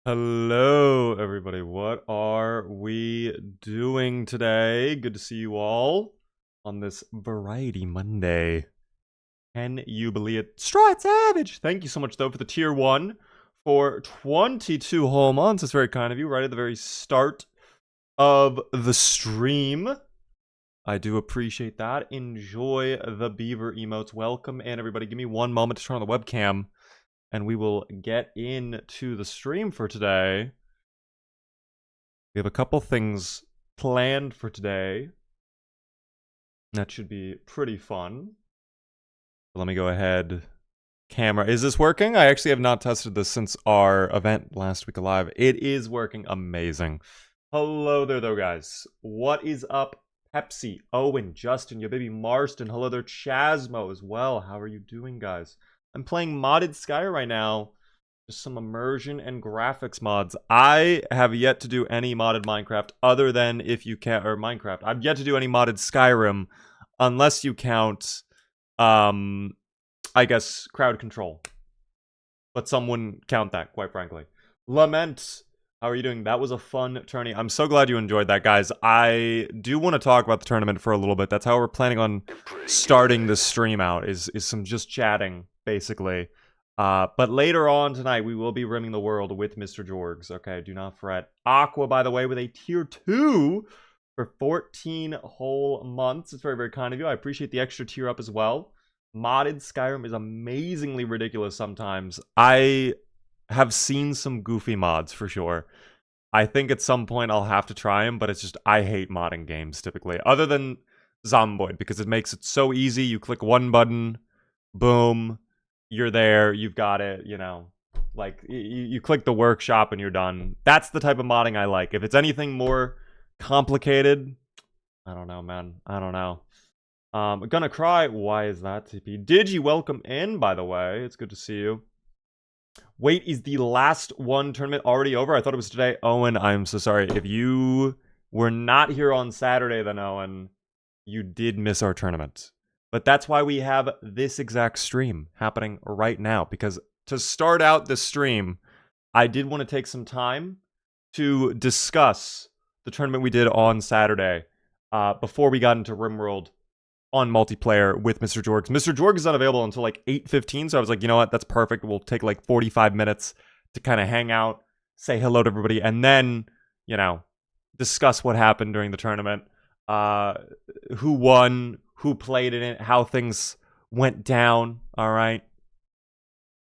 Hello, everybody. What are we doing today? Good to see you all on this Variety Monday. Can you believe it? Stride Savage! Thank you so much, though, for the tier 1 for 22 whole months. It's very kind of you, right at the very start of the stream. I do appreciate that. Enjoy the beaver emotes. Welcome, and everybody, give me one moment to turn on the webcam and we will get into the stream for today. We have a couple things planned for today. That should be pretty fun. Let me go ahead. Camera. Is this working? I actually have not tested this since our event last week live. It is working amazing. Hello there, though, guys. What is up, Pepsi, Owen, Justin, your baby Marston. Hello there, Chasmo as well. How are you doing, guys? I'm playing modded Sky right now. Just some immersion and graphics mods. I have yet to do any modded Minecraft other than if you count, or Minecraft. I've yet to do any modded Skyrim unless you count, I guess, crowd control. But some wouldn't count that, quite frankly. Lament, how are you doing? That was a fun tourney. I'm so glad you enjoyed that, guys. I do want to talk about the tournament for a little bit. That's how we're planning on starting this stream out, is some just chatting, basically. But later on tonight, we will be rimming the world with Mr. Jorgs. Okay, do not fret. Aqua, by the way, with a tier 2 for 14 whole months. It's very, very kind of you. I appreciate the extra tier up as well. Modded Skyrim is amazingly ridiculous sometimes. I have seen some goofy mods for sure. I think at some point I'll have to try them, but it's just, I hate modding games typically. Other than Zomboid, because it makes it so easy. You click one button, boom. You're there, you've got it, you know. Like, you click the workshop and you're done. That's the type of modding I like. If it's anything more complicated, I don't know, man. I don't know. Gonna cry. Why is that, TP? Digi, welcome in, by the way. It's good to see you. Wait, is the last one tournament already over? I thought it was today. Owen, I'm so sorry. If you were not here on Saturday, then Owen, you did miss our tournament. But that's why we have this exact stream happening right now. Because to start out this stream, I did want to take some time to discuss the tournament we did on Saturday before we got into RimWorld on multiplayer with Mr. Jorgs. Mr. Jorgs is unavailable until like 8:15, so I was like, you know what, that's perfect. We'll take like 45 minutes to kind of hang out, say hello to everybody, and then, you know, discuss what happened during the tournament, who won, who played in it, how things went down, all right?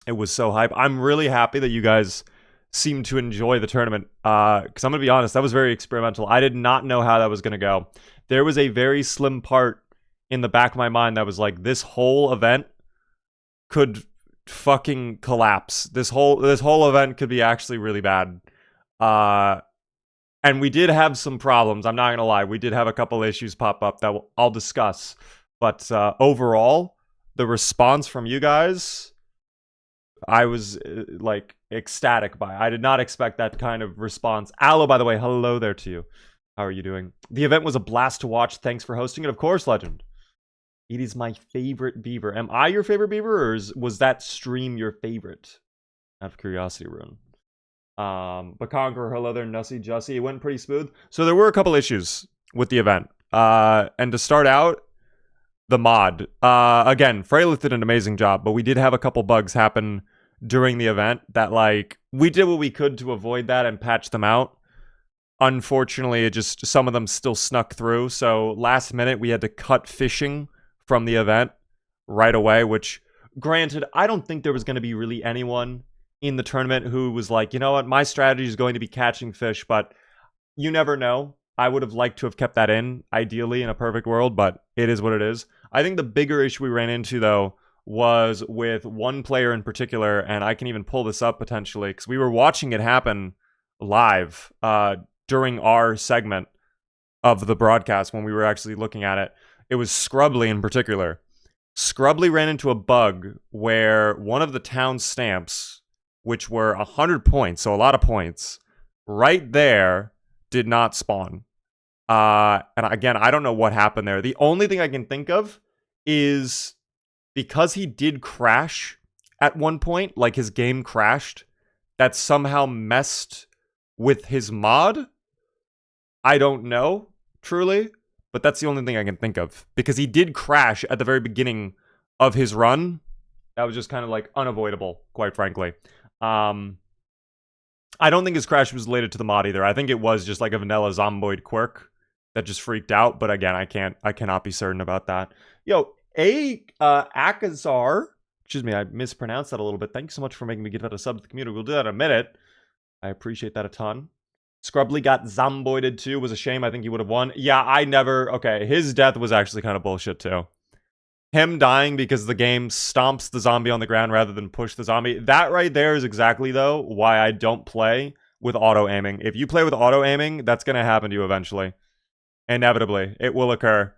It was so hype. I'm really happy that you guys seem to enjoy the tournament, because I'm going to be honest, that was very experimental. I did not know how that was going to go. There was a very slim part in the back of my mind that was like, this whole event could fucking collapse. This whole event could be actually really bad. And we did have some problems. I'm not going to lie. We did have a couple issues pop up that I'll discuss. But overall, the response from you guys, I was like ecstatic by. I did not expect that kind of response. Aloe, by the way, hello there to you. How are you doing? The event was a blast to watch. Thanks for hosting it. Of course, Legend. It is my favorite beaver. Am I your favorite beaver, or was that stream your favorite? Out of curiosity, Rune. But Conqueror, hello there, Nussy Jussie. It went pretty smooth. So there were a couple issues with the event. And to start out, the mod. Again, Freylith did an amazing job, but we did have a couple bugs happen during the event that, like, we did what we could to avoid that and patch them out. Unfortunately, it just, some of them still snuck through. So last minute, we had to cut fishing from the event right away, which, granted, I don't think there was going to be really anyone in the tournament who was like, you know what, my strategy is going to be catching fish, but you never know. I would have liked to have kept that in, ideally, in a perfect world, but it is what it is. I think the bigger issue we ran into, though, was with one player in particular, and I can even pull this up potentially, because we were watching it happen live during our segment of the broadcast when we were actually looking at it. It was Scrubbly in particular. Scrubbly ran into a bug where one of the town stamps, which were 100 points, so a lot of points, right there did not spawn. And again, I don't know what happened there. The only thing I can think of is because he did crash at one point, like his game crashed, that somehow messed with his mod. I don't know, truly, but that's the only thing I can think of. Because he did crash at the very beginning of his run. That was just kind of like unavoidable, quite frankly. I don't think his crash was related to the mod either. I think it was just like a vanilla Zomboid quirk that just freaked out. But again, I cannot be certain about that. Yo, Akazar, excuse me, I mispronounced that a little bit. Thank you so much for making me give that a sub to the community. We'll do that in a minute. I appreciate that a ton. Scrubbly got zomboided too. Was a shame. I think he would have won. Yeah, I never... Okay, his death was actually kind of bullshit too. Him dying because the game stomps the zombie on the ground rather than push the zombie. That right there is exactly, though, why I don't play with auto-aiming. If you play with auto-aiming, that's going to happen to you eventually. Inevitably. It will occur.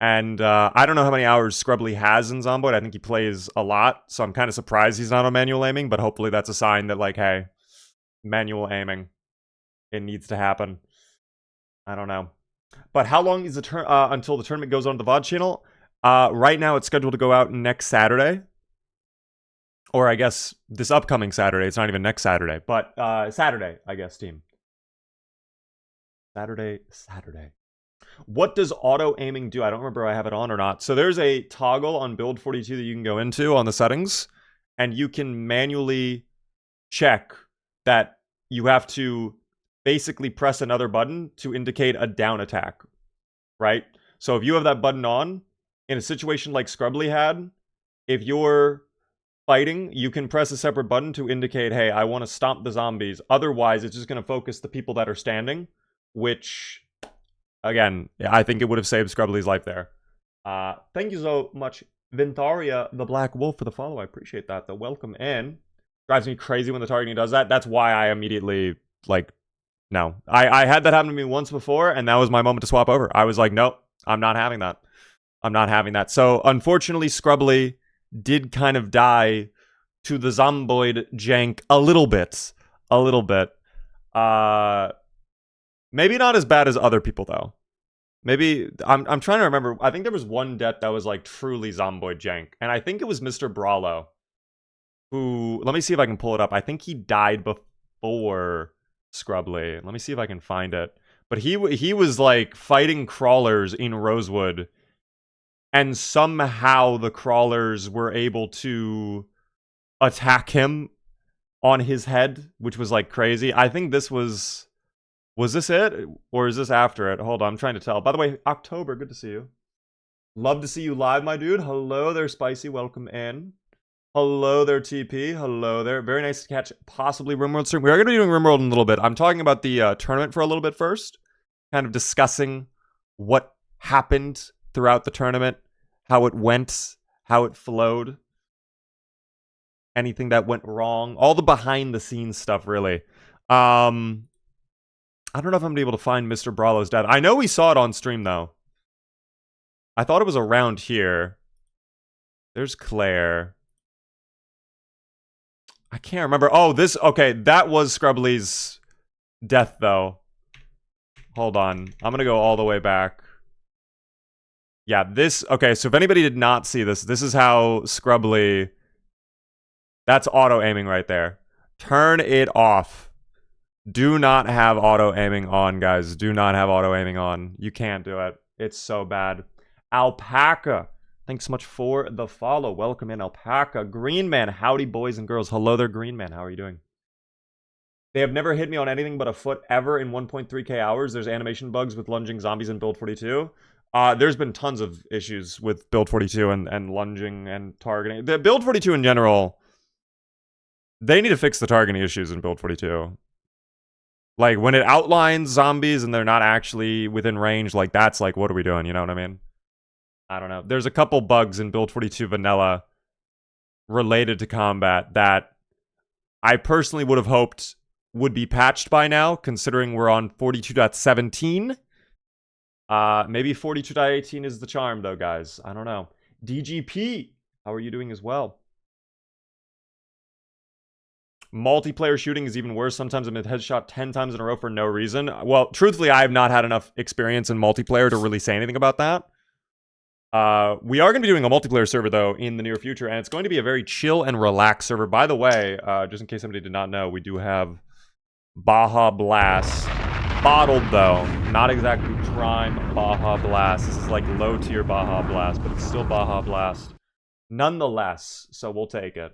And I don't know how many hours Scrubbly has in Zomboid. I think he plays a lot, so I'm kind of surprised he's not on manual aiming, but hopefully that's a sign that, like, hey, manual aiming. It needs to happen. I don't know. But how long is the until the tournament goes on the VOD channel? Right now, it's scheduled to go out next Saturday. Or I guess this upcoming Saturday. It's not even next Saturday. But Saturday, I guess, team. Saturday. What does auto-aiming do? I don't remember if I have it on or not. So there's a toggle on Build 42 that you can go into on the settings. And you can manually check that you have to basically press another button to indicate a down attack. Right? So if you have that button on, in a situation like Scrubbly had, if you're fighting, you can press a separate button to indicate, hey, I want to stomp the zombies. Otherwise, it's just going to focus the people that are standing, which, again, I think it would have saved Scrubbly's life there. Thank you so much, Vintaria the Black Wolf, for the follow. I appreciate that. The welcome in. Drives me crazy when the targeting does that. That's why I immediately, like, no. I had that happen to me once before, and that was my moment to swap over. I was like, nope, I'm not having that. I'm not having that. So, unfortunately, Scrubbly did kind of die to the Zomboid jank a little bit. Maybe not as bad as other people, though. Maybe, I'm trying to remember. I think there was one death that was, like, truly Zomboid jank. And I think it was Mr. Brawlo, who, let me see if I can pull it up. I think he died before Scrubbly. Let me see if I can find it. But he was, like, fighting crawlers in Rosewood. And somehow the crawlers were able to attack him on his head, which was like crazy. I think this was this it? Or is this after it? Hold on, I'm trying to tell. By the way, October, good to see you. Love to see you live, my dude. Hello there, Spicy. Welcome in. Hello there, TP. Hello there. Very nice to catch possibly RimWorld stream. We are going to be doing RimWorld in a little bit. I'm talking about the tournament for a little bit first. Kind of discussing what happened throughout the tournament, how it went, how it flowed, anything that went wrong, all the behind the scenes stuff, really. I don't know if I'm gonna be able to find Mr. Brawlo's death. I know we saw it on stream, though. I thought it was around here. There's Claire. I can't remember. Oh, this, okay, that was Scrubbly's death, though. Hold on. I'm gonna go all the way back. Yeah, this... Okay, so if anybody did not see this, this is how Scrubbly... That's auto-aiming right there. Turn it off. Do not have auto-aiming on, guys. Do not have auto-aiming on. You can't do it. It's so bad. Alpaca. Thanks so much for the follow. Welcome in, Alpaca. Green Man. Howdy, boys and girls. Hello there, Green Man. How are you doing? They have never hit me on anything but a foot ever in 1.3k hours. There's animation bugs with lunging zombies in Build 42. There's been tons of issues with Build 42 and lunging and targeting. The Build 42 in general, they need to fix the targeting issues in Build 42. Like, when it outlines zombies and they're not actually within range, like, that's like, what are we doing? You know what I mean? I don't know. There's a couple bugs in Build 42 Vanilla related to combat that I personally would have hoped would be patched by now, considering we're on 42.17. Maybe 42.18 is the charm, though, guys. I don't know. DGP, how are you doing as well? Multiplayer shooting is even worse. Sometimes I'm headshot 10 times in a row for no reason. Well, truthfully, I have not had enough experience in multiplayer to really say anything about that. We are going to be doing a multiplayer server, though, in the near future, and it's going to be a very chill and relaxed server. By the way, just in case somebody did not know, we do have Baja Blast. Bottled, though. Not exactly prime Baja Blast. This is like low-tier Baja Blast, but it's still Baja Blast. Nonetheless, so we'll take it.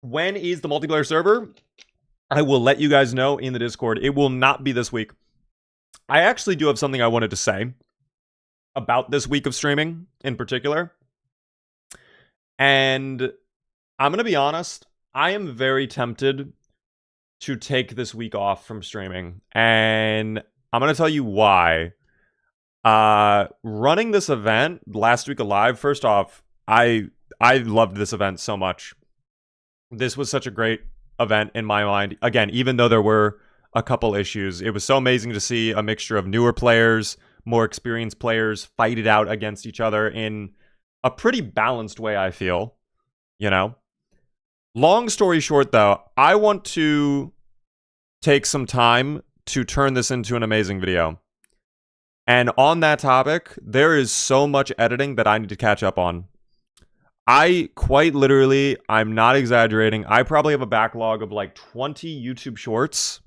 When is the multiplayer server? I will let you guys know in the Discord. It will not be this week. I actually do have something I wanted to say about this week of streaming in particular. And I'm going to be honest, I am very tempted to take this week off from streaming. And I'm going to tell you why. Running this event last week alive, first off, I loved this event so much. This was such a great event in my mind. Again, even though there were a couple issues, it was so amazing to see a mixture of newer players, more experienced players fight it out against each other in a pretty balanced way, I feel. You know? Long story short, though, I want to take some time to turn this into an amazing video. And on that topic, there is so much editing that I need to catch up on. I quite literally, I'm not exaggerating, I probably have a backlog of like 20 YouTube shorts.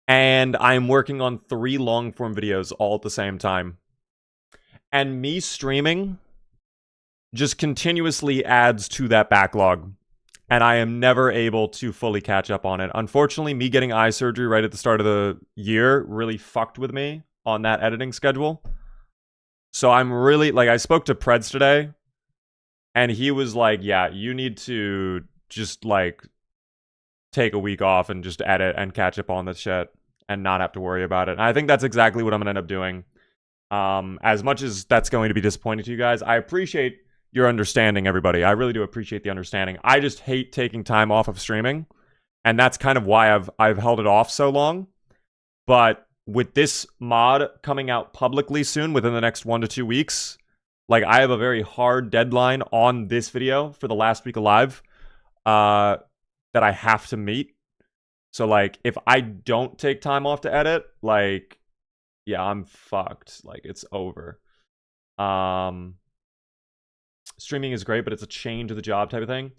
And I'm working on 3 long-form videos all at the same time. And me streaming just continuously adds to that backlog. And I am never able to fully catch up on it. Unfortunately, me getting eye surgery right at the start of the year really fucked with me on that editing schedule. So I'm really, like, I spoke to Preds today. And he was like, yeah, you need to just, like, take a week off and just edit and catch up on this shit and not have to worry about it. And I think that's exactly what I'm going to end up doing. As much as that's going to be disappointing to you guys, I appreciate your understanding, everybody. I really do appreciate the understanding. I just hate taking time off of streaming, and that's kind of why I've held it off so long. But with this mod coming out publicly soon, within the next 1 to 2 weeks, like, I have a very hard deadline on this video for the last week alive that I have to meet. So, like, if I don't take time off to edit, like, yeah, I'm fucked. Like, it's over. Streaming is great, but it's a change of the job type of thing.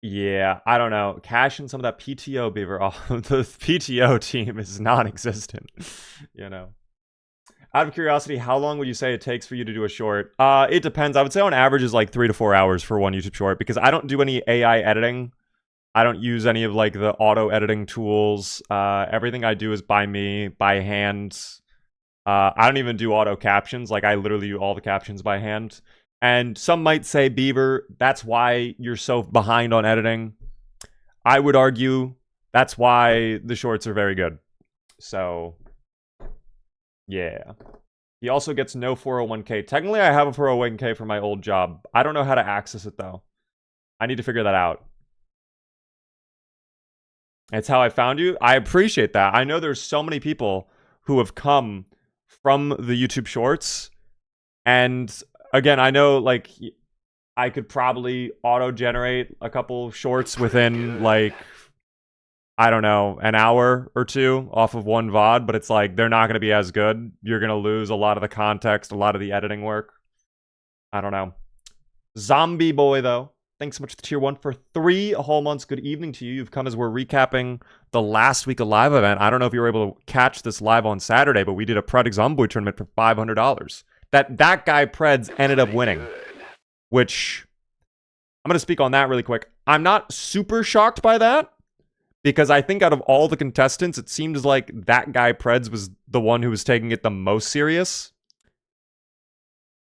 Yeah, I don't know. Cash in some of that PTO, Beaver. Oh, the PTO team is non-existent, you know. Out of curiosity, how long would you say it takes for you to do a short? It depends. I would say on average is like 3 to 4 hours for one YouTube short, because I don't do any AI editing. I don't use any of like the auto editing tools. Everything I do is by me, by hand. I don't even do auto captions. Like, I literally do all the captions by hand. And some might say, Beaver, that's why you're so behind on editing. I would argue that's why the shorts are very good. So, yeah. He also gets no 401k. Technically, I have a 401k for my old job. I don't know how to access it, though. I need to figure that out. It's how I found you. I appreciate that. I know there's so many people who have come from the YouTube shorts. And again, I know, like, I could probably auto-generate a couple shorts within, like, I don't know, an hour or two off of one VOD, but it's like, they're not going to be as good. You're going to lose a lot of the context, a lot of the editing work. I don't know. Zombie Boy, though. Thanks so much for the tier 1 for 3 whole months. Good evening to you. You've come as we're recapping the last week of live event. I don't know if you were able to catch this live on Saturday, but we did a Project Zomboid Tournament for $500. That guy Preds ended up winning, which I'm going to speak on that really quick. I'm not super shocked by that, because I think out of all the contestants, it seems like that guy Preds was the one who was taking it the most serious.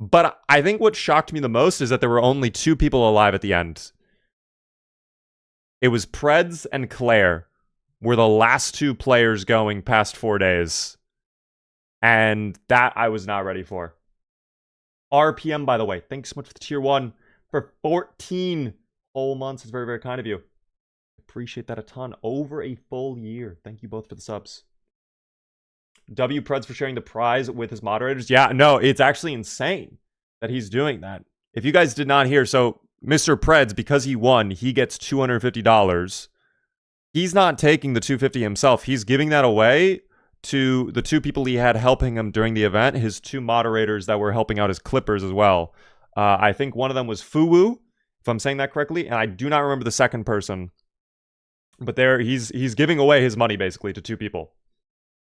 But I think what shocked me the most is that there were only 2 people alive at the end. It was Preds and Claire were the last 2 players going past 4 days. And that I was not ready for. RPM, by the way, thanks so much for the tier 1 for 14 whole months. It's very, very kind of you. Appreciate that a ton. Over a full year. Thank you both for the subs. W Preds for sharing the prize with his moderators. Yeah, no, it's actually insane that he's doing that. If you guys did not hear, so Mr. Preds, because he won, he gets $250. He's not taking the $250 himself. He's giving that away to the 2 people he had helping him during the event, his 2 moderators that were helping out his clippers as well. I think one of them was Fuwu, if I'm saying that correctly, and I do not remember the second person. But he's giving away his money basically to 2 people.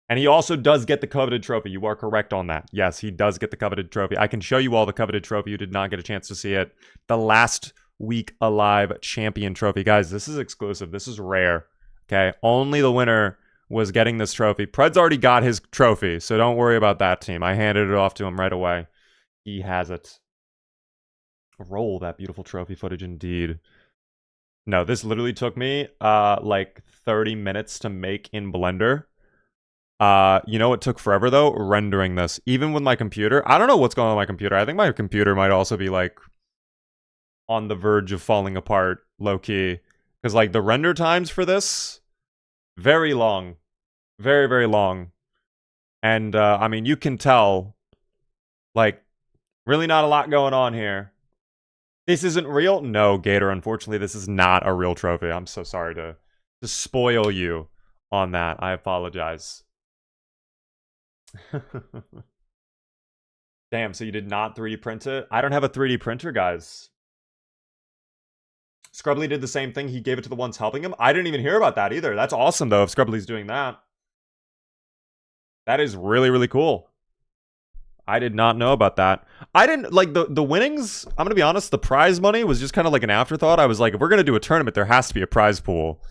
And he also does get the coveted trophy. You are correct on that. Yes, he does get the coveted trophy. I can show you all the coveted trophy. You did not get a chance to see it. The last week alive champion trophy. Guys, this is exclusive. This is rare. Okay, only the winner was getting this trophy. Pred's already got his trophy, so don't worry about that, team. I handed it off to him right away. He has it. Roll that beautiful trophy footage indeed. No, this literally took me like 30 minutes to make in Blender. You know, it took forever though, rendering this. Even with my computer. I don't know what's going on with my computer. I think my computer might also be like on the verge of falling apart, low-key. Because like the render times for this, very long. Very, very long. And I mean, you can tell, like, really not a lot going on here. This isn't real? No, Gator, unfortunately, this is not a real trophy. I'm so sorry to spoil you on that. I apologize. Damn, so you did not 3D print it? I don't have a 3D printer, guys. Scrubbly did the same thing. He gave it to the ones helping him. I didn't even hear about that either. That's awesome, though, if Scrubbly's doing that. That is really, really cool. I did not know about that. I didn't, like, the winnings, I'm going to be honest, the prize money was just kind of like an afterthought. I was like, if we're going to do a tournament, there has to be a prize pool.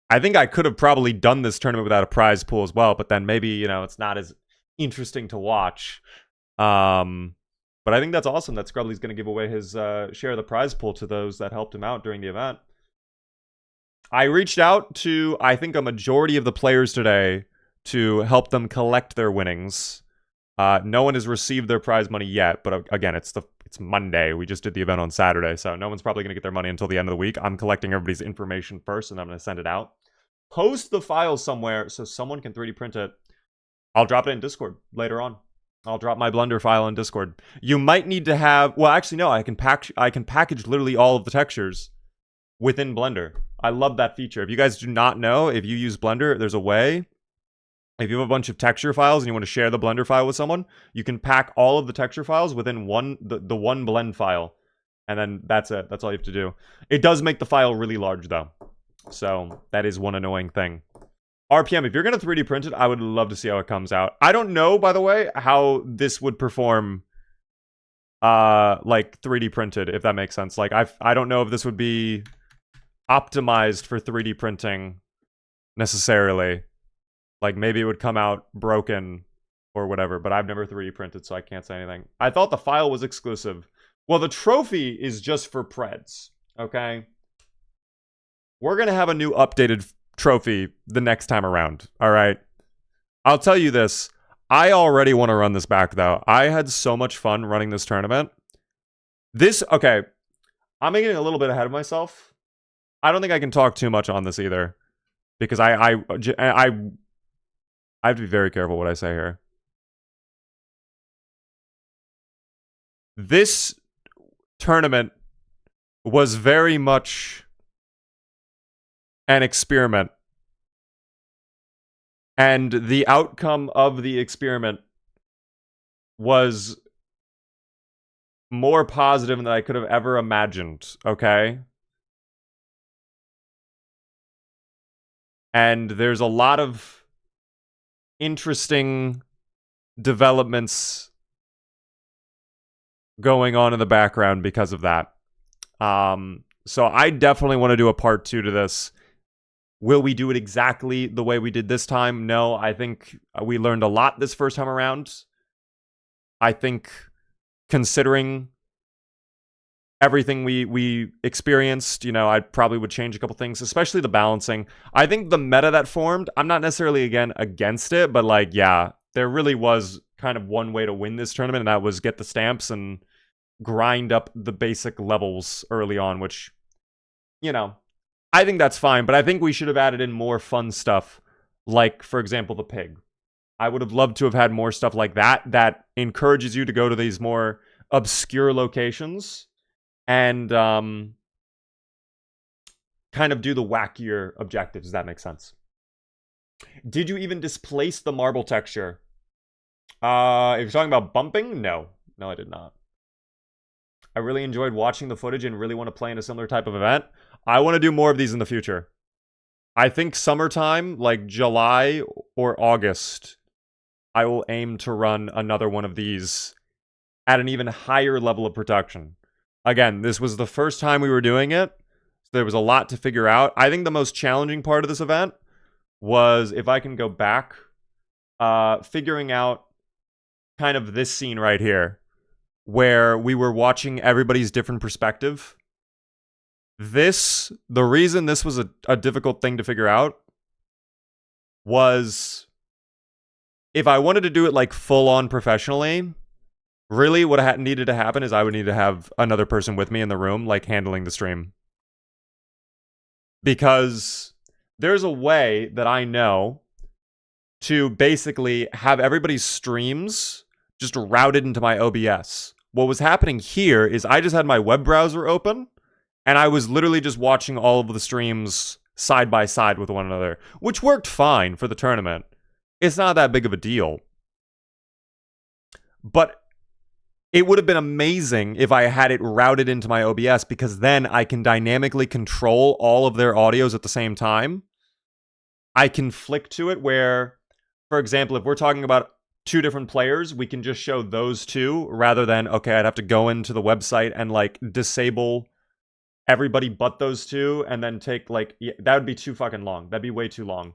I think I could have probably done this tournament without a prize pool as well, but then maybe, you know, it's not as interesting to watch. But I think that's awesome that Scrubbly's going to give away his share of the prize pool to those that helped him out during the event. I reached out to, I think, a majority of the players today to help them collect their winnings. No one has received their prize money yet, but again, it's Monday. We just did the event on Saturday, so no one's probably going to get their money until the end of the week. I'm collecting everybody's information first, and I'm going to send it out. Post the file somewhere so someone can 3D print it. I'll drop it in Discord later on. I'll drop my Blender file in Discord. You might need to have... Well, actually, no. I can package literally all of the textures within Blender. I love that feature. If you guys do not know, if you use Blender, there's a way... If you have a bunch of texture files and you want to share the Blender file with someone, you can pack all of the texture files within the one blend file. And then that's it. That's all you have to do. It does make the file really large, though. So that is one annoying thing. RPM, if you're going to 3D print it, I would love to see how it comes out. I don't know, by the way, how this would perform like 3D printed, if that makes sense. Like, I don't know if this would be optimized for 3D printing necessarily. Like, maybe it would come out broken or whatever, but I've never 3D printed, so I can't say anything. I thought the file was exclusive. Well, the trophy is just for Preds, okay? We're going to have a new updated trophy the next time around, all right? I'll tell you this. I already want to run this back, though. I had so much fun running this tournament. Okay, I'm getting a little bit ahead of myself. I don't think I can talk too much on this either, because I have to be very careful what I say here. This tournament was very much an experiment. And the outcome of the experiment was more positive than I could have ever imagined, okay? And there's a lot of interesting developments going on in the background because of that. So I definitely want to do a part 2 to this. Will we do it exactly the way we did this time? No, I think we learned a lot this first time around. I think considering everything we experienced, you know, I probably would change a couple things, especially the balancing. I think the meta that formed, I'm not necessarily, again, against it, but, like, yeah, there really was kind of one way to win this tournament, and that was get the stamps and grind up the basic levels early on, which, you know, I think that's fine, but I think we should have added in more fun stuff, like, for example, the pig. I would have loved to have had more stuff like that that encourages you to go to these more obscure locations and kind of do the wackier objectives, if that makes sense. Did you even displace the marble texture? If you're talking about bumping, no. No, I did not. I really enjoyed watching the footage and really want to play in a similar type of event. I want to do more of these in the future. I think summertime, like July or August, I will aim to run another one of these at an even higher level of production. Again, this was the first time we were doing it, so there was a lot to figure out. I think the most challenging part of this event was, if I can go back, figuring out kind of this scene right here, where we were watching everybody's different perspective. The reason this was a difficult thing to figure out was, if I wanted to do it like full on professionally, really what needed to happen is I would need to have another person with me in the room, like handling the stream. Because there's a way that I know to basically have everybody's streams just routed into my OBS. What was happening here is I just had my web browser open, and I was literally just watching all of the streams side by side with one another, which worked fine for the tournament. It's not that big of a deal. But it would have been amazing if I had it routed into my OBS, because then I can dynamically control all of their audios at the same time. I can flick to it where, for example, if we're talking about two different players, we can just show those two rather than, okay, I'd have to go into the website and like disable everybody but those two and then take like, yeah, that would be too fucking long. That'd be way too long.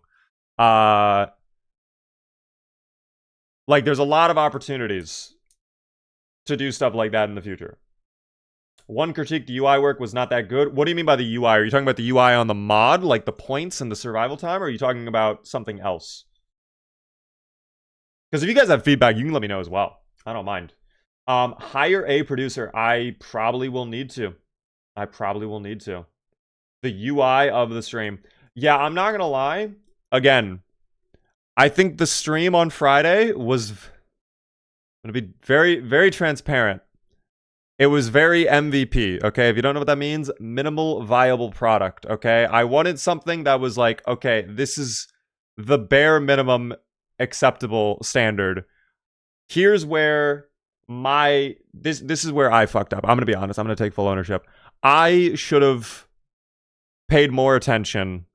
Like, there's a lot of opportunities to do stuff like that in the future. One critique, the UI work was not that good. What do you mean by the UI? Are you talking about the UI on the mod, like the points and the survival time, or are you talking about something else? Because if you guys have feedback, you can let me know as well. I don't mind. Hire a producer. I probably will need to. The UI of the stream. Yeah, I'm not going to lie. Again, I think the stream on Friday was going to be very, very transparent. It was very MVP, okay? If you don't know what that means, minimal viable product, okay? I wanted something that was like, okay, this is the bare minimum acceptable standard. Here's where this is where I fucked up. I'm going to be honest. I'm going to take full ownership. I should have paid more attention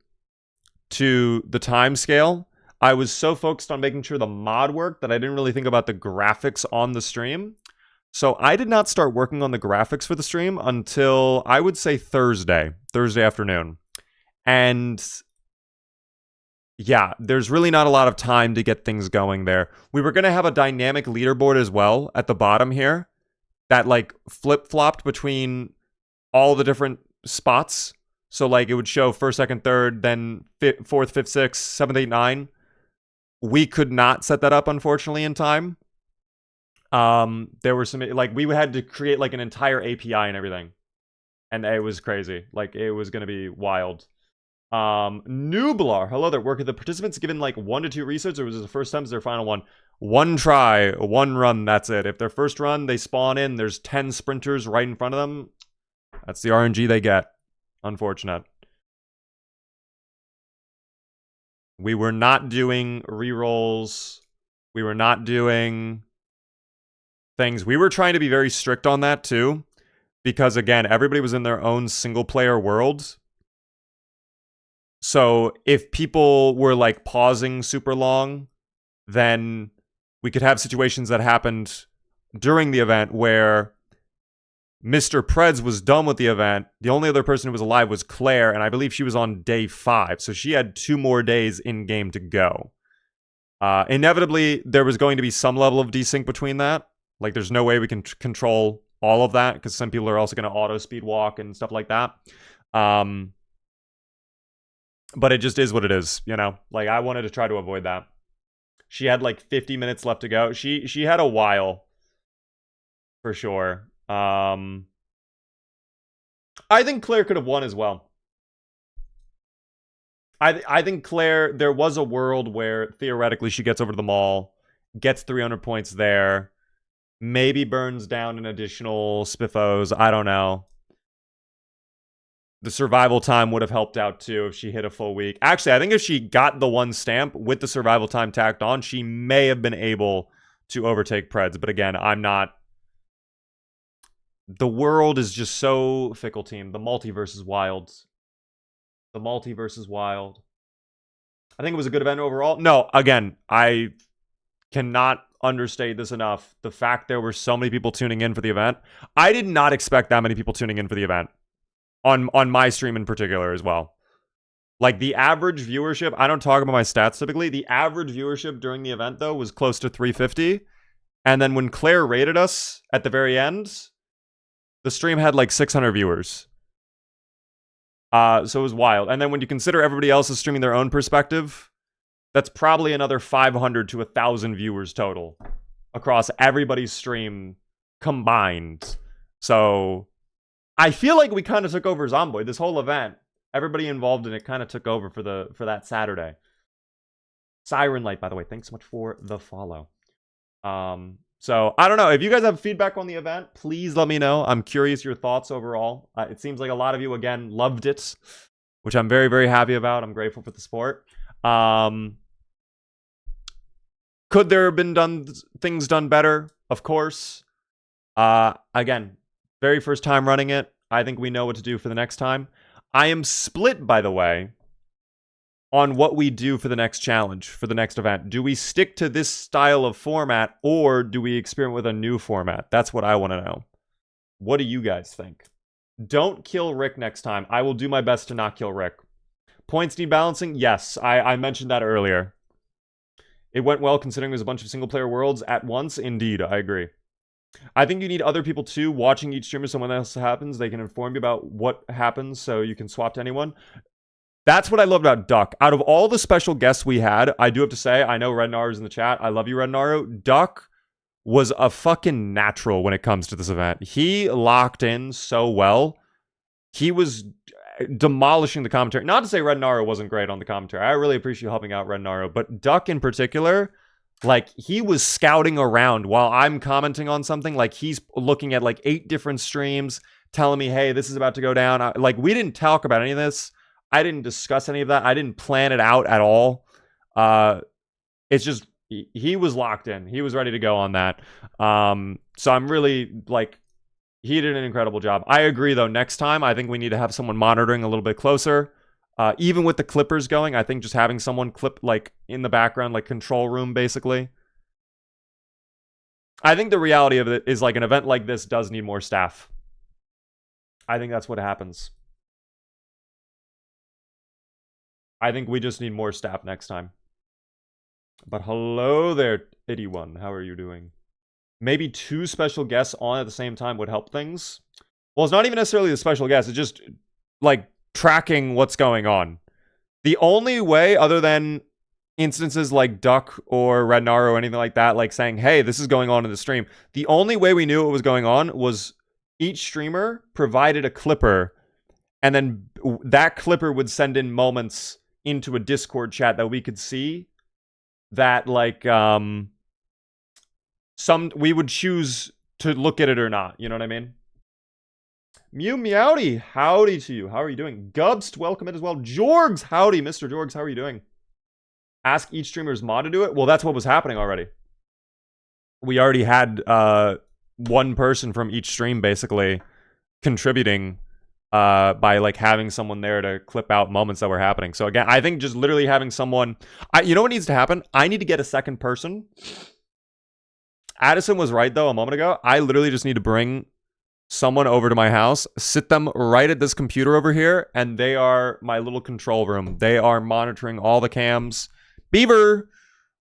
to the time scale. I was so focused on making sure the mod worked that I didn't really think about the graphics on the stream. So I did not start working on the graphics for the stream until, I would say, Thursday afternoon. And yeah, there's really not a lot of time to get things going there. We were going to have a dynamic leaderboard as well at the bottom here that like flip-flopped between all the different spots. So like it would show first, second, third, then fourth, fifth, sixth, seventh, eighth, nine. We could not set that up, unfortunately, in time. There were some, like, we had to create like an entire API and everything, and it was crazy. Like, it was gonna be wild. Nublar, hello there. Were the participants given like 1 to 2 resets, or was it the first time? Is their final one? One try, one run, that's it. If their first run they spawn in, there's 10 sprinters right in front of them. That's the RNG they get. Unfortunate. We were not doing rerolls. We were not doing things. We were trying to be very strict on that too, because again, everybody was in their own single player world. So if people were like pausing super long, then we could have situations that happened during the event where Mr. Preds was done with the event. The only other person who was alive was Claire, and I believe she was on day 5. So she had 2 more days in game to go. Inevitably, there was going to be some level of desync between that. Like, there's no way we can control all of that, because some people are also going to auto speed walk and stuff like that. But it just is what it is, you know? Like, I wanted to try to avoid that. She had like 50 minutes left to go. She had a while, for sure. I think Claire could have won as well. I think Claire, there was a world where theoretically she gets over to the mall, gets 300 points there, maybe burns down an additional spiffos. I don't know. The survival time would have helped out too if she hit a full week. Actually, I think if she got the 1 stamp with the survival time tacked on, she may have been able to overtake Preds. But again, I'm not. The world is just so fickle, team. The multiverse is wild. The multiverse is wild. I think it was a good event overall. No, again, I cannot understate this enough. The fact there were so many people tuning in for the event. I did not expect that many people tuning in for the event. On my stream in particular as well. Like, the average viewership, I don't talk about my stats typically. The average viewership during the event, though, was close to 350. And then when Claire rated us at the very end, the stream had like 600 viewers. So it was wild. And then when you consider everybody else is streaming their own perspective, that's probably another 500 to 1,000 viewers total across everybody's stream combined. So I feel like we kind of took over Zomboid. This whole event, everybody involved in it kind of took over for that Saturday. Siren Light, by the way, thanks so much for the follow. So I don't know. If you guys have feedback on the event, please let me know. I'm curious your thoughts overall. It seems like a lot of you, again, loved it, which I'm very, very happy about. I'm grateful for the support. Could there have been things done better? Of course. Again, very first time running it. I think we know what to do for the next time. I am split, by the way, on what we do for the next challenge, for the next event. Do we stick to this style of format, or do we experiment with a new format? That's what I want to know. What do you guys think? Don't kill Rick next time. I will do my best to not kill Rick. Points need balancing? Yes, I mentioned that earlier. It went well considering there's a bunch of single-player worlds at once. Indeed, I agree. I think you need other people too watching each streamer. So when else happens, they can inform you about what happens so you can swap to anyone. That's what I love about Duck. Out of all the special guests we had, I do have to say, I know Red Naru's in the chat. I love you, Red Naru. Duck was a fucking natural when it comes to this event. He locked in so well. He was demolishing the commentary. Not to say Red Naru wasn't great on the commentary. I really appreciate you helping out Red Naru. But Duck in particular, like, he was scouting around while I'm commenting on something. Like, he's looking at like 8 different streams, telling me, hey, this is about to go down. Like, we didn't talk about any of this. I didn't discuss any of that. I didn't plan it out at all. It's just, he was locked in. He was ready to go on that. So I'm really, like, he did an incredible job. I agree, though. Next time, I think we need to have someone monitoring a little bit closer. Even with the clippers going, I think just having someone clip, like, in the background, like, control room, basically. I think the reality of it is, like, an event like this does need more staff. I think that's what happens. I think we just need more staff next time. But hello there, 81. How are you doing? Maybe 2 special guests on at the same time would help things. Well, it's not even necessarily the special guest. It's just, like, tracking what's going on. The only way, other than instances like Duck or Red Naru or anything like that, like saying, hey, this is going on in the stream, the only way we knew what was going on was each streamer provided a clipper, and then that clipper would send in moments into a Discord chat that we could see that, like, we would choose to look at it or not. You know what I mean? Mew Meowdy, howdy to you. How are you doing? Gubst, welcome in as well. Jorgs, howdy, Mr. Jorgs, how are you doing? Ask each streamer's mod to do it. Well, that's what was happening already. We already had one person from each stream basically contributing by, like, having someone there to clip out moments that were happening. So again, I think just literally having someone, you know what needs to happen? I need to get a second person. Addison was right, though, a moment ago. I literally just need to bring someone over to my house, sit them right at this computer over here, and they are my little control room. They are monitoring all the cams. Beaver,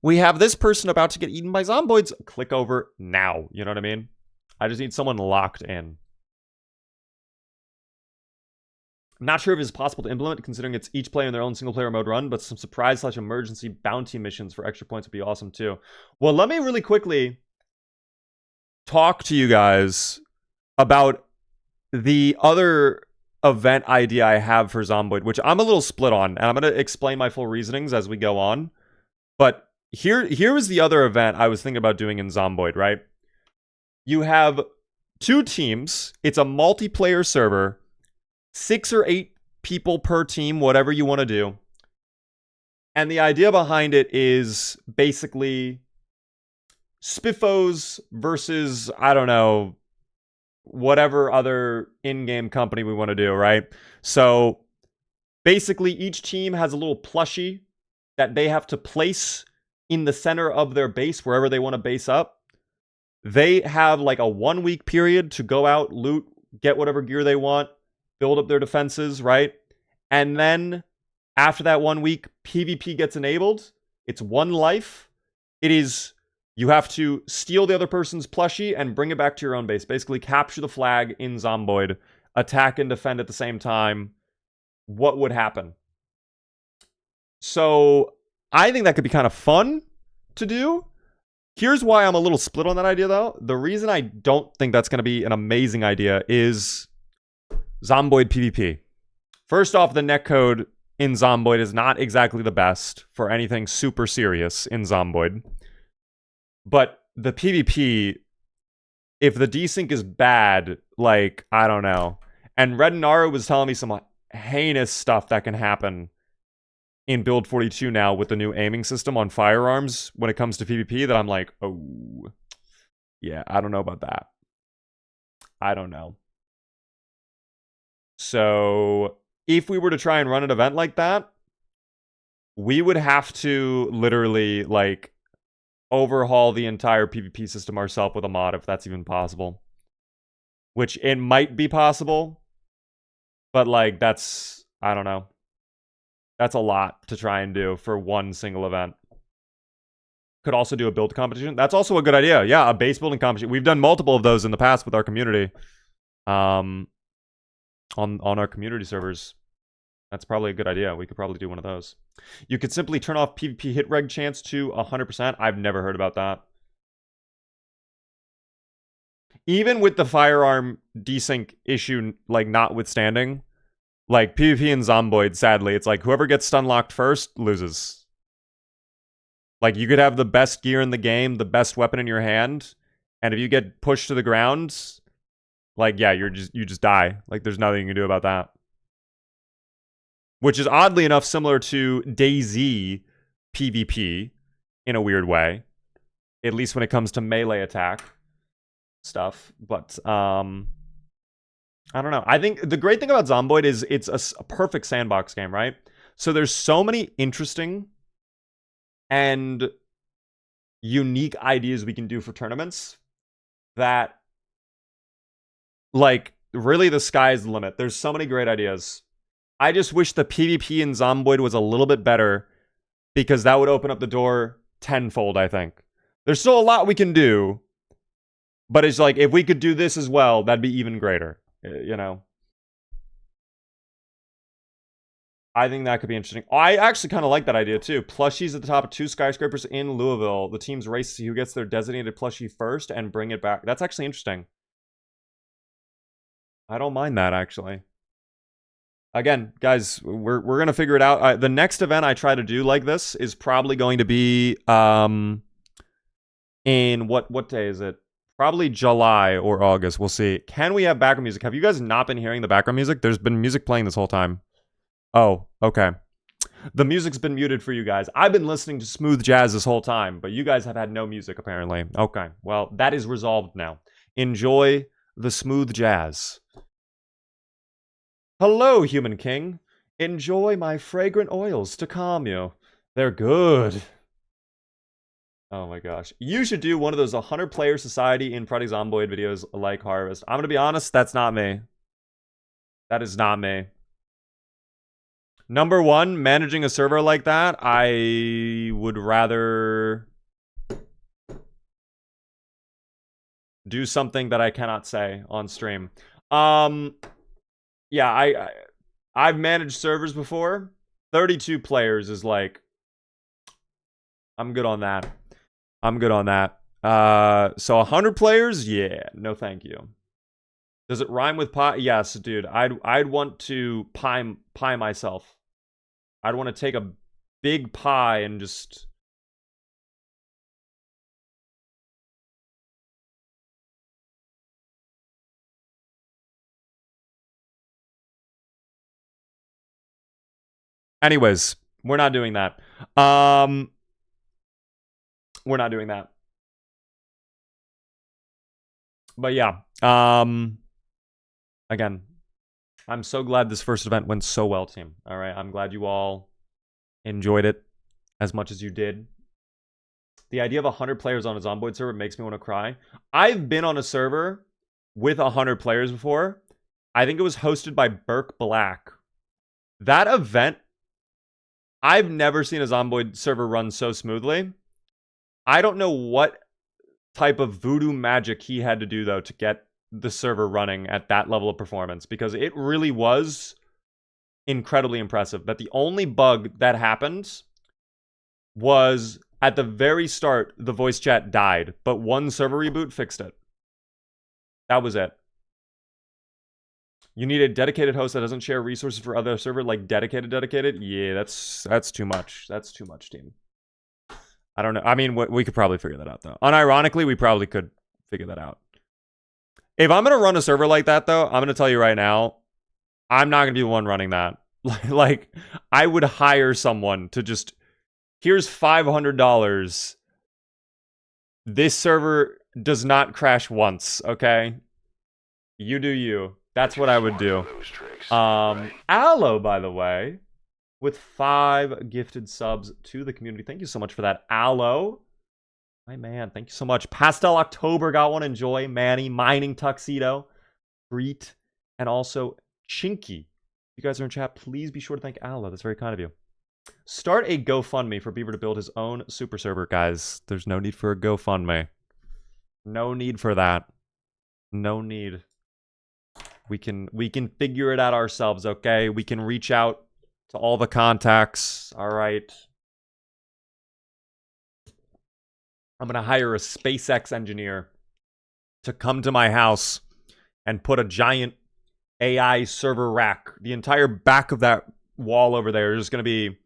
we have this person about to get eaten by zomboids. Click over now. You know what I mean? I just need someone locked in. I'm not sure if it's possible to implement, considering it's each player in their own single-player mode run, but some surprise/emergency bounty missions for extra points would be awesome, too. Well, let me really quickly talk to you guys about the other event idea I have for Zomboid, which I'm a little split on, and I'm going to explain my full reasonings as we go on. But here is the other event I was thinking about doing in Zomboid, right? You have 2 teams. It's a multiplayer server. 6 or 8 people per team, whatever you want to do. And the idea behind it is basically Spiffos versus, I don't know, whatever other in-game company we want to do, right? So basically each team has a little plushie that they have to place in the center of their base, wherever they want to base up. They have like a 1 week period to go out, loot, get whatever gear they want, build up their defenses, right? And then after that 1 week, PvP gets enabled. It's 1 life. It is, you have to steal the other person's plushie and bring it back to your own base. Basically capture the flag in Zomboid, attack and defend at the same time. What would happen? So I think that could be kind of fun to do. Here's why I'm a little split on that idea, though. The reason I don't think that's going to be an amazing idea is Zomboid PvP. First off, the netcode in Zomboid is not exactly the best for anything super serious in Zomboid. But the PvP, if the desync is bad, like, I don't know. And Red Naru was telling me some heinous stuff that can happen in Build 42 now with the new aiming system on firearms when it comes to PvP that I'm like, oh, yeah, I don't know about that. I don't know. So if we were to try and run an event like that, we would have to literally, like, overhaul the entire PvP system ourselves with a mod, if that's even possible. Which it might be possible, but, like, that's, I don't know. That's a lot to try and do for one single event. Could also do a build competition. That's also a good idea. Yeah, a base building competition. We've done multiple of those in the past with our community. On our community servers. That's probably a good idea. We could probably do one of those. You could simply turn off PvP hit reg chance to 100%. I've never heard about that. Even with the firearm desync issue, like, notwithstanding, like, PvP and Zomboid, sadly, it's like whoever gets stun locked first loses. Like, you could have the best gear in the game, the best weapon in your hand, and if you get pushed to the ground, like, yeah, you just die. Like, there's nothing you can do about that. Which is oddly enough similar to DayZ PvP in a weird way. At least when it comes to melee attack stuff. But, I don't know. I think the great thing about Zomboid is it's a perfect sandbox game, right? So there's so many interesting and unique ideas we can do for tournaments that, like, really the sky's the limit. There's so many great ideas. I just wish the PvP in Zomboid was a little bit better, because that would open up the door tenfold, I think. There's still a lot we can do, but it's like, if we could do this as well, that'd be even greater, you know? I think that could be interesting. I actually kind of like that idea, too. Plushies at the top of 2 skyscrapers in Louisville. The teams race to see who gets their designated plushie first and bring it back. That's actually interesting. I don't mind that, actually. Again, guys, we're going to figure it out. The next event I try to do like this is probably going to be in what day is it? Probably July or August. We'll see. Can we have background music? Have you guys not been hearing the background music? There's been music playing this whole time. Oh, okay. The music's been muted for you guys. I've been listening to smooth jazz this whole time, but you guys have had no music, apparently. Okay, well, that is resolved now. Enjoy the smooth jazz. Hello, Human King. Enjoy my fragrant oils to calm you. They're good. Oh my gosh. You should do one of those 100-player society in Project Zomboid videos like Harvest. I'm going to be honest, that's not me. That is not me. Number one, managing a server like that, I would rather do something that I cannot say on stream. Yeah, I've managed servers before. 32 players is like, I'm good on that. I'm good on that. So 100 players? Yeah, no thank you. Does it rhyme with pie? Yes, dude. I'd want to pie myself. I'd want to take a big pie and just... Anyways, we're not doing that. We're not doing that. But yeah, again, I'm so glad this first event went so well, team. All right, I'm glad you all enjoyed it as much as you did. The idea of 100 players on a Zomboid server makes me want to cry. I've been on a server with 100 players before. I think it was hosted by Burke Black. That event, I've never seen a Zomboid server run so smoothly. I don't know what type of voodoo magic he had to do, though, to get the server running at that level of performance, because it really was incredibly impressive. That the only bug that happened was at the very start, the voice chat died, but one server reboot fixed it. That was it. You need a dedicated host that doesn't share resources for other server, like dedicated. Yeah, that's too much. That's too much, team. I don't know. I mean, we could probably figure that out, though. Unironically, we probably could figure that out. If I'm going to run a server like that, though, I'm going to tell you right now, I'm not going to be the one running that. Like, I would hire someone to just, here's $500. This server does not crash once, okay? You do you. That's what I would do. Aloe, by the way, with 5 gifted subs to the community. Thank you so much for that, Aloe. My man, thank you so much. Pastel October got one. Enjoy. Manny, Mining Tuxedo, Breet, and also Chinky. If you guys are in chat, please be sure to thank Aloe. That's very kind of you. Start a GoFundMe for Beaver to build his own super server, guys. There's no need for a GoFundMe. No need for that. No need. We can figure it out ourselves, okay? We can reach out to all the contacts. All right. I'm going to hire a SpaceX engineer to come to my house and put a giant AI server rack. The entire back of that wall over there is going to be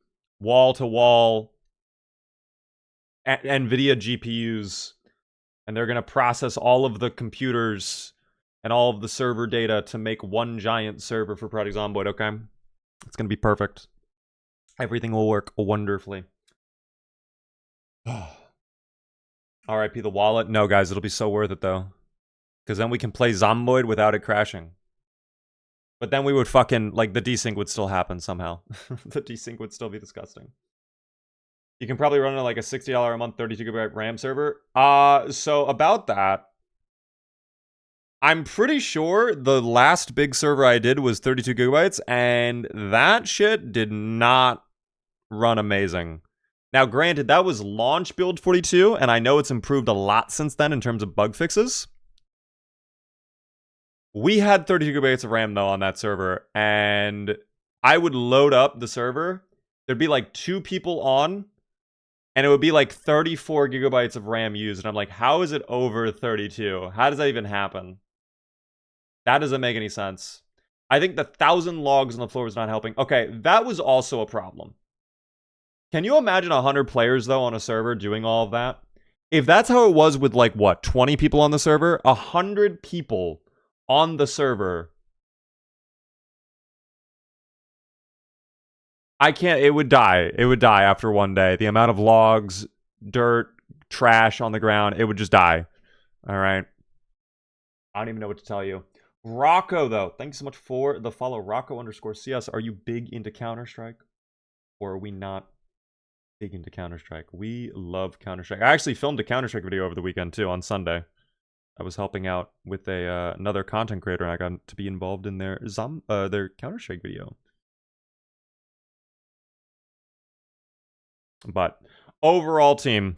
wall-to-wall NVIDIA GPUs. And they're going to process all of the computers and all of the server data to make one giant server for Project Zomboid, okay? It's going to be perfect. Everything will work wonderfully. RIP the wallet. No, guys, it'll be so worth it, though. Because then we can play Zomboid without it crashing. But then we would fucking, like, the desync would still happen somehow. The desync would still be disgusting. You can probably run it like a $60 a month, 32GB RAM server. So about that, I'm pretty sure the last big server I did was 32GB, and that shit did not run amazing. Now, granted, that was launch build 42, and I know it's improved a lot since then in terms of bug fixes. We had 32GB of RAM, though, on that server, and I would load up the server. There'd be like 2 people on, and it would be like 34GB of RAM used, and I'm like, how is it over 32? How does that even happen? That doesn't make any sense. I think the 1,000 logs on the floor was not helping. Okay, that was also a problem. Can you imagine 100 players, though, on a server doing all of that? If that's how it was with, like, what, 20 people on the server? 100 people on the server. I can't, it would die. It would die after one day. The amount of logs, dirt, trash on the ground, it would just die. All right. I don't even know what to tell you. Rocco, though, thanks so much for the follow. Rocco_CS. Are you big into Counter-Strike? Or are we not big into Counter-Strike? We love Counter-Strike. I actually filmed a Counter-Strike video over the weekend, too, on Sunday. I was helping out with another content creator, and I got to be involved in their Counter-Strike video. But overall, team,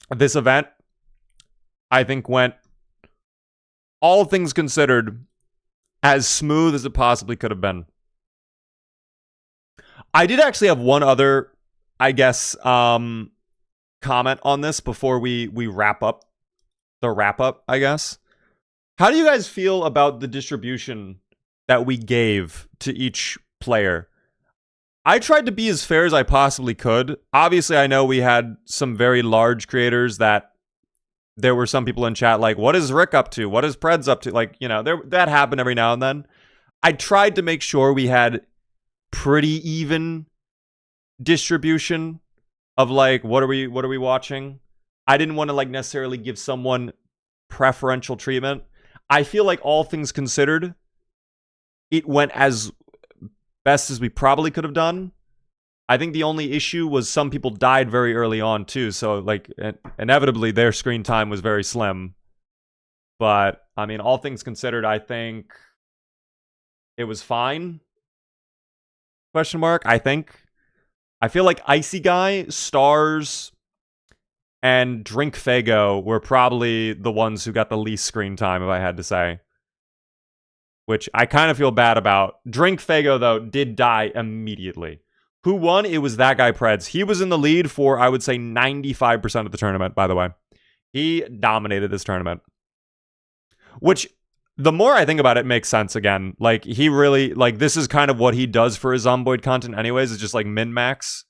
this event, I think, went, all things considered, as smooth as it possibly could have been. I did actually have one other, I guess, comment on this before we wrap up the wrap-up, I guess. How do you guys feel about the distribution that we gave to each player? I tried to be as fair as I possibly could. Obviously, I know we had some very large creators that there were some people in chat like, what is Rick up to? What is Preds up to? Like, you know, that happened every now and then. I tried to make sure we had pretty even distribution of like what are we watching. I didn't want to like necessarily give someone preferential treatment. I feel like all things considered, it went as best as we probably could have done. I think the only issue was some people died very early on too, so like inevitably their screen time was very slim. But I mean, all things considered, I think it was fine. Question mark, I think. I feel like Icy Guy, Stars, and Drink Fago were probably the ones who got the least screen time, if I had to say. Which I kind of feel bad about. Drink Fago, though, did die immediately. Who won? It was that guy, Preds. He was in the lead for, I would say, 95% of the tournament, by the way. He dominated this tournament. Which, the more I think about it, makes sense again. Like, he really, like, this is kind of what he does for his Zomboid content anyways. It's just, like, min-max.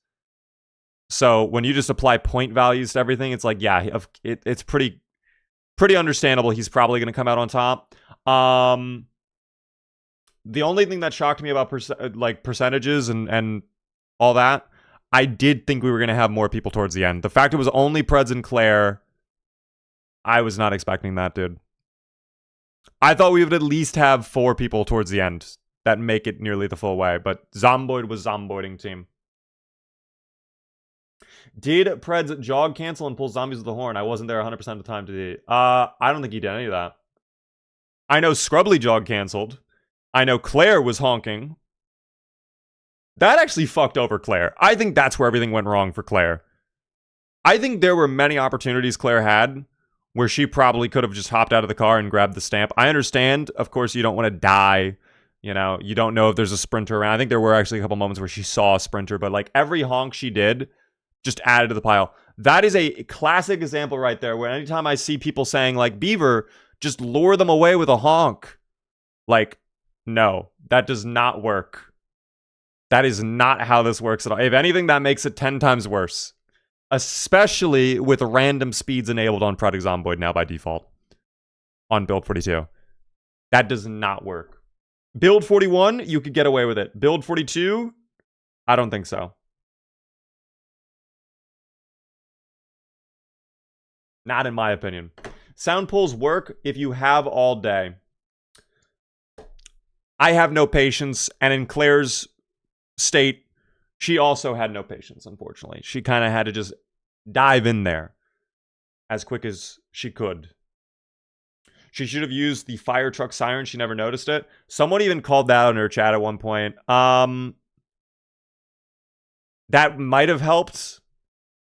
So, when you just apply point values to everything, it's like, yeah, it's pretty understandable. He's probably going to come out on top. The only thing that shocked me about percentages and all that, I did think we were going to have more people towards the end. The fact it was only Preds and Claire, I was not expecting that, dude. I thought we would at least have 4 people towards the end that make it nearly the full way, but Zomboid was Zomboiding team. Did Preds jog cancel and pull zombies with the horn? I wasn't there 100% of the time today. I don't think he did any of that. I know Scrubbly jog canceled. I know Claire was honking. That actually fucked over Claire. I think that's where everything went wrong for Claire. I think there were many opportunities Claire had where she probably could have just hopped out of the car and grabbed the stamp. I understand, of course, you don't want to die. You know, you don't know if there's a sprinter around. I think there were actually a couple moments where she saw a sprinter, but like every honk she did just added to the pile. That is a classic example right there where anytime I see people saying like, Beaver, just lure them away with a honk. Like, no, that does not work. That is not how this works at all. If anything, that makes it 10 times worse. Especially with random speeds enabled on Project Zomboid now by default. On Build 42. That does not work. Build 41, you could get away with it. Build 42, I don't think so. Not in my opinion. Sound pulls work if you have all day. I have no patience, and in Claire's state, she also had no patience, unfortunately. She kind of had to just dive in there as quick as she could. She should have used the fire truck siren. She never noticed it. Someone even called that out in her chat at one point. That might have helped,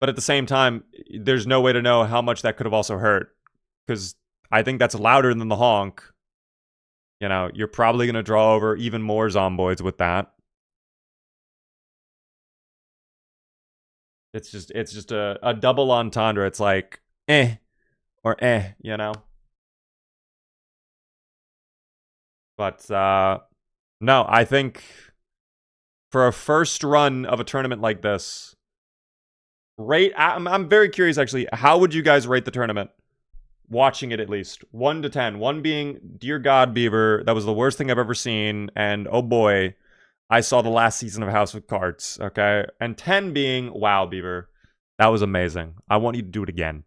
but at the same time, there's no way to know how much that could have also hurt. Because I think that's louder than the honk. You know, you're probably going to draw over even more zomboids with that. It's just a double entendre. It's like, or you know? But, no, I think for a first run of a tournament like this, I'm very curious, actually, how would you guys rate the tournament? Watching it at least. 1 to 10. 1 being, dear God, Beaver, that was the worst thing I've ever seen, and oh boy, I saw the last season of House of Cards, okay? And 10 being, wow, Beaver, that was amazing. I want you to do it again.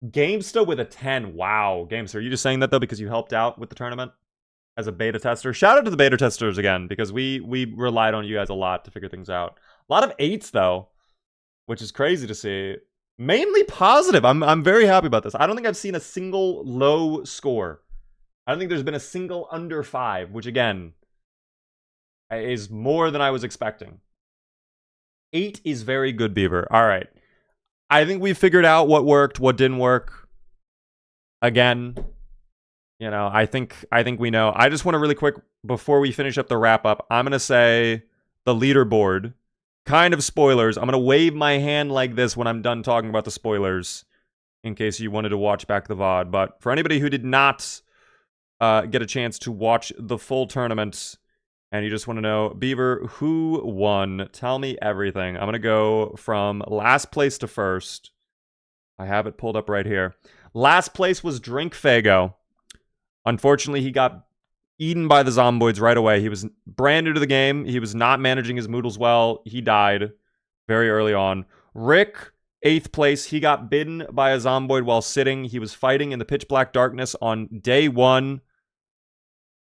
Gamesta with a 10. Wow. Gamesta, are you just saying that, though, because you helped out with the tournament as a beta tester? Shout out to the beta testers again, because we relied on you guys a lot to figure things out. A lot of 8s, though, which is crazy to see. Mainly positive. I'm very happy about this. I don't think I've seen a single low score. I don't think there's been a single under 5, which, again, is more than I was expecting. 8 is very good, Beaver. All right. I think we figured out what worked, what didn't work. Again, you know, I think we know. I just want to really quick, before we finish up the wrap-up, I'm going to say the leaderboard. Kind of spoilers. I'm going to wave my hand like this when I'm done talking about the spoilers, in case you wanted to watch back the VOD. But for anybody who did not get a chance to watch the full tournament, and you just want to know, Beaver, who won? Tell me everything. I'm going to go from last place to first. I have it pulled up right here. Last place was Drink Fago. Unfortunately, he got eaten by the Zomboids right away. He was brand new to the game. He was not managing his moodles well. He died. very early on. Rick, 8th place. He got bitten by a zomboid while sitting. He was fighting in the pitch black darkness on day 1.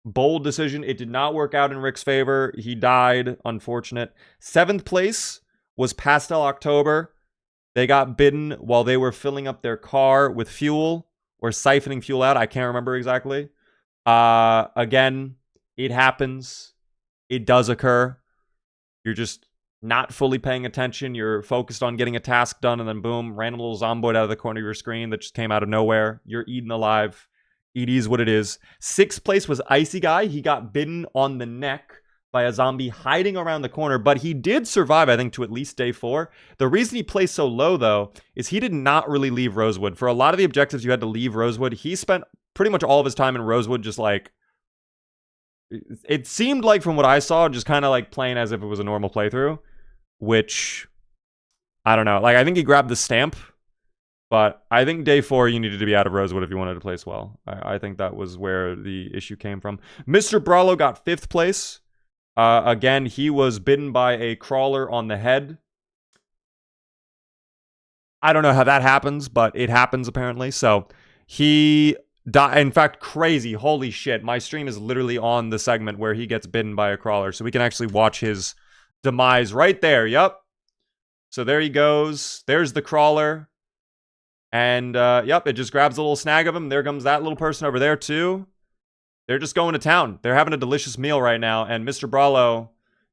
Bold decision. It did not work out in Rick's favor. He died. Unfortunate. 7th place was Pastel October. They got bitten while they were filling up their car with fuel or siphoning fuel out. I can't remember exactly. Again, it happens. It does occur. You're just not fully paying attention. You're focused on getting a task done, and then boom, random little zomboid out of the corner of your screen that just came out of nowhere. You're eaten alive. It is what it is. 6th place was Icy Guy. He got bitten on the neck by a zombie hiding around the corner, but he did survive, I think, to at least day 4. The reason he placed so low, though, is he did not really leave Rosewood. For a lot of the objectives, you had to leave Rosewood. He spent pretty much all of his time in Rosewood just like... It seemed like, from what I saw, just kind of like playing as if it was a normal playthrough, which, I don't know. Like, I think he grabbed the stamp, but I think day 4 you needed to be out of Rosewood if you wanted to place well. I think that was where the issue came from. Mr. Brawlo got 5th place. Again, he was bitten by a crawler on the head. I don't know how that happens, but it happens apparently. So he died. In fact, crazy. Holy shit. My stream is literally on the segment where he gets bitten by a crawler. So we can actually watch his demise right there. Yep. So there he goes. There's the crawler. And, yep, it just grabs a little snag of him. There comes that little person over there, too. They're just going to town. They're having a delicious meal right now. And Mr. Brawlo,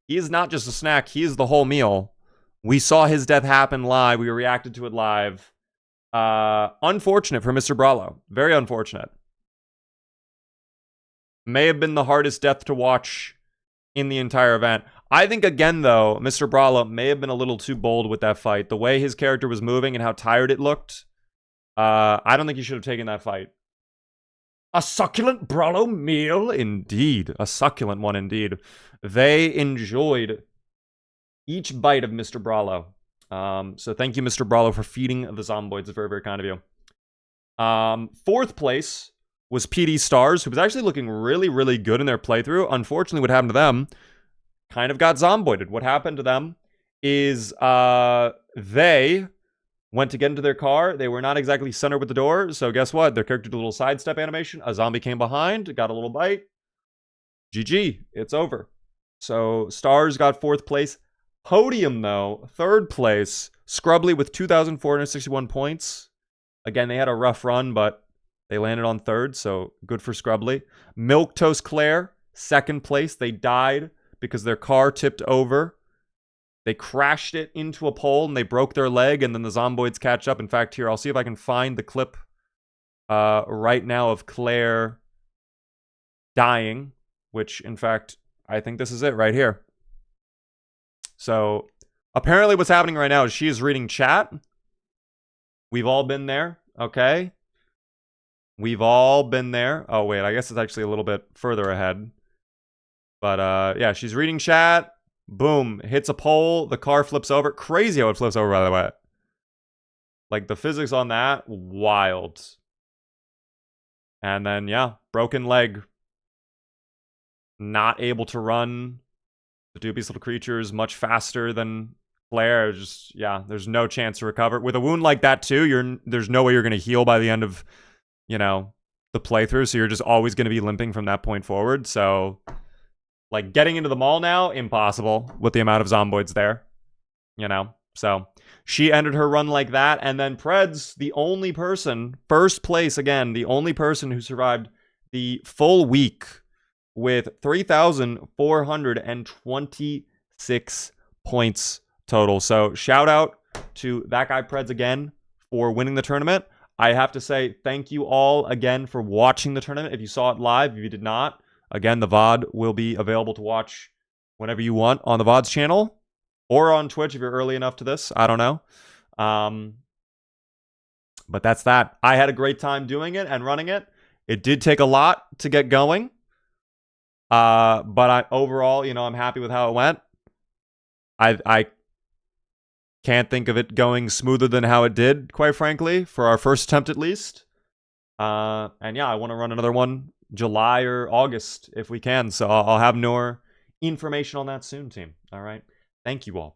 he is not just a snack. He is the whole meal. We saw his death happen live. We reacted to it live. Unfortunate for Mr. Brawlo. Very unfortunate. May have been the hardest death to watch in the entire event. I think, again, though, Mr. Brawlo may have been a little too bold with that fight. The way his character was moving and how tired it looked, I don't think he should have taken that fight. A succulent Brawlo meal, indeed. A succulent one, indeed. They enjoyed each bite of Mr. Brawlo. So thank you, Mr. Brawlo, for feeding the zomboids. It's very, very kind of you. 4th place was PD Stars, who was actually looking really, really good in their playthrough. Unfortunately, what happened to them kind of got zomboided. What happened to them is they went to get into their car. They were not exactly centered with the door. So guess what? Their character did a little sidestep animation. A zombie came behind, got a little bite. GG. It's over. So Stars got 4th place. Podium, though, 3rd place. Scrubbly with 2,461 points. Again, they had a rough run, but they landed on 3rd, so good for Scrubbly. Milquetoast Claire, 2nd place. They died because their car tipped over. They crashed it into a pole, and they broke their leg, and then the zomboids catch up. In fact, here, I'll see if I can find the clip right now of Claire dying, which, in fact, I think this is it right here. So, apparently what's happening right now is she is reading chat. We've all been there, okay? We've all been there. Oh, wait, I guess it's actually a little bit further ahead. But, yeah, she's reading chat. Boom, hits a pole. The car flips over. Crazy how it flips over, by the way. Like, the physics on that, wild. And then, yeah, broken leg. Not able to run. The dubious little creature is much faster than Claire. Just, yeah, there's no chance to recover. With a wound like that, too, there's no way you're going to heal by the end of, you know, the playthrough. So you're just always going to be limping from that point forward. So, like, getting into the mall now, impossible with the amount of zomboids there. You know? So, she ended her run like that. And then Preds, the only person, 1st place again, the only person who survived the full week with 3,426 points total. So shout out to that guy Preds again for winning the tournament. I have to say thank you all again for watching the tournament. If you saw it live, if you did not, again, the VOD will be available to watch whenever you want on the VOD's channel or on Twitch if you're early enough to this. I don't know. But that's that. I had a great time doing it and running it. It did take a lot to get going. But overall, you know, I'm happy with how it went. I can't think of it going smoother than how it did, quite frankly, for our first attempt at least. And yeah, I want to run another one July or August if we can. So I'll have more information on that soon, team. All right. Thank you all.